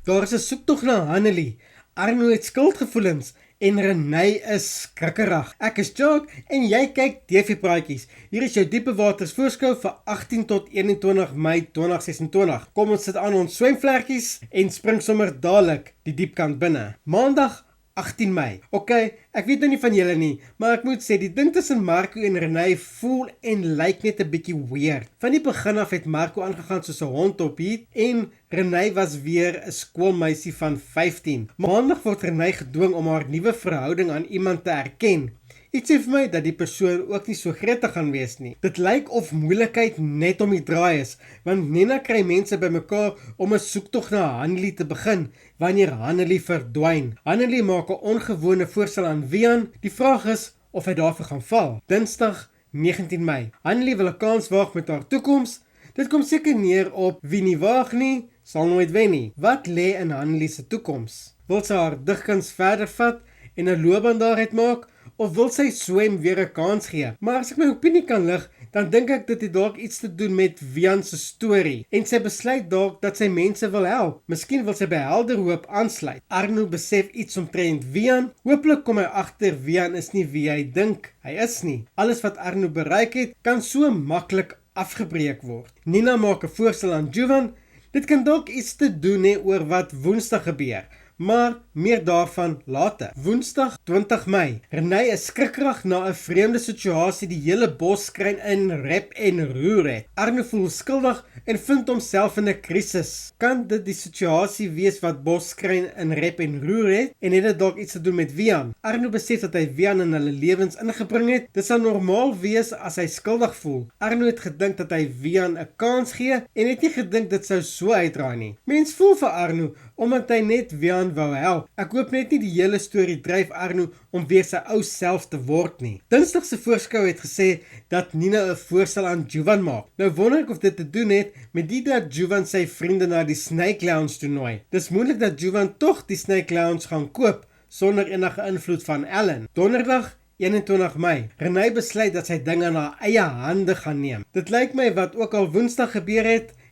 Daar is 'n soektog na Hannelie. Arno het skuldgevoelens en Renay is skrikkerig. Ek is Jock en jy kyk TV-praatjies. Hier is jou diepe waters voorskou vir 18 tot 21 Mei 2026. Kom ons sit aan ons swemvlekkies en spring sommer dadelik die diepkant binne. Maandag 18 Mei. Ek weet nou nie van julle nie, maar ek moet sê, die ding tussen Marco en Renay voel en lyk net 'n bietjie weird. Van die begin af het Marco aangegaan soos 'n hond op heat en Renay was weer 'n skoolmeisie van 15. Maandag word Renay gedwing om haar nuwe verhouding aan iemand te erken. Iets sê vir my dat die persoon ook nie so gretig gaan wees nie. Dit lyk of moeilikheid net om die draai is, want Nina kry mense bymekaar om 'n soektog na Hannelie te begin, wanneer Hannelie verdwyn. Hannelie maak 'n ongewone voorstel aan Wian. Die vraag is of hy daarvoor gaan val. Dinsdag 19 Mei. Hannelie wil 'n kans waag met haar toekoms. Dit kom seker neer op wie nie waag nie, sal nooit wen nie. Wat lê in Hannelie se toekoms? Wil sy haar digkuns verder vat en 'n loopbaan daaruit maak? Of wil sy swem weer 'n kans gee? Maar as ek my opinie kan lig, dan dink ek dit het dalk iets te doen met Wian se storie. En sy besluit dalk dat sy mense wil help. Miskien wil sy by Helder Hoop aansluit. Arno besef iets omtrent Wian. Hooplik kom hy agter Wian is nie wie hy dink hy is nie. Alles wat Arno bereik het, kan so maklik afgebreek word. Nina maak 'n voorstel aan Jovan. Dit kan dalk iets te doen hê oor wat Woensdag gebeur. Maar meer daarvan later. Woensdag 20 Mei. Renay is skrikkerig na 'n vreemde situasie die hele boskruin in rep en roer het. Arno voel skuldig en vind homself in 'n krisis. Kan dit die situasie wees wat boskruin in rep en roer het? En het dit dalk iets te doen met Wian? Arno besef dat hy Wian in hulle lewens ingebring het. Dit sal normaal wees as hy skuldig voel. Arno het gedink dat hy Wian 'n kans gee en het nie gedink dit sou so uitdraai nie. Mens voel vir Arno omdat hy net Wian wou help. Ek hoop net nie die hele storie dryf Arno om weer sy ou self te word nie. Dinsdag se voorskou het gesê dat Nina 'n voorstel aan Jovan maak. Nou wonder ek of dit te doen het met die dat Jovan sy vriende na die Snake Lounge toe nooi. Dis moontlik dat Jovan tog die Snake Lounge gaan koop sonder enige invloed van Ellen. Donderdag 21 Mei. Renay besluit dat sy dinge in haar eie hande gaan neem. Dit lyk my wat ook al Woensdag gebeur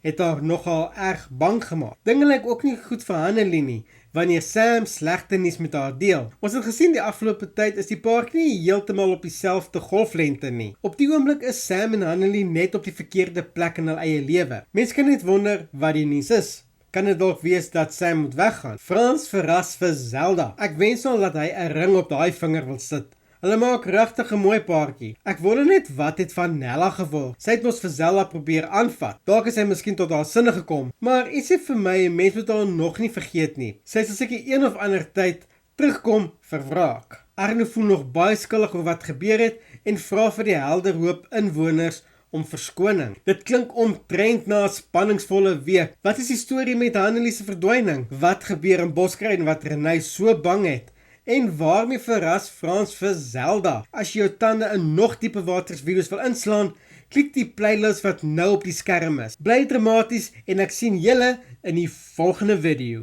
het haar nogal erg bang gemaak. Dinge lyk ook nie goed vir Hannelie nie, wanneer Sam slegte nuus met haar deel. Ons het gesien die afgelope tyd is die paartjie nie heeltemal op dieselfde golflengte nie. Op die oomblik is Sam en Hannelie net op die verkeerde plek in hul eie lewe. Mense kan net wonder wat die nuus is. Kan dit dalk wees dat Sam moet weggaan? Frans verras vir Zelda. Ek wens al dat hy 'n ring op daai vinger wil sit. Hulle maak regtig 'n mooi paartjie. Ek wonder net wat het van Nella geword. Sy het mos vir Zelda probeer aanvat. Dalk is sy miskien tot haar sinne gekom. Maar iets sê vir my, mense moet haar nog nie vergeet nie. Sy sal seker een of ander tyd terugkom vir wraak. Arno voel nog baie skuldig oor wat gebeur het en vra vir die Helder Hoop inwoners om verskoning. Dit klink omtrent na 'n spanningsvolle week. Wat is die storie met Hannelie se verdwyning? Wat gebeur in Boskruin wat Renay so bang het? En waarmee verras Frans vir Zelda? As jy jou tande in nog diepe waters video's wil inslaan, klik die playlist wat nou op die skerm is. Bly dramaties en ek sien julle in die volgende video.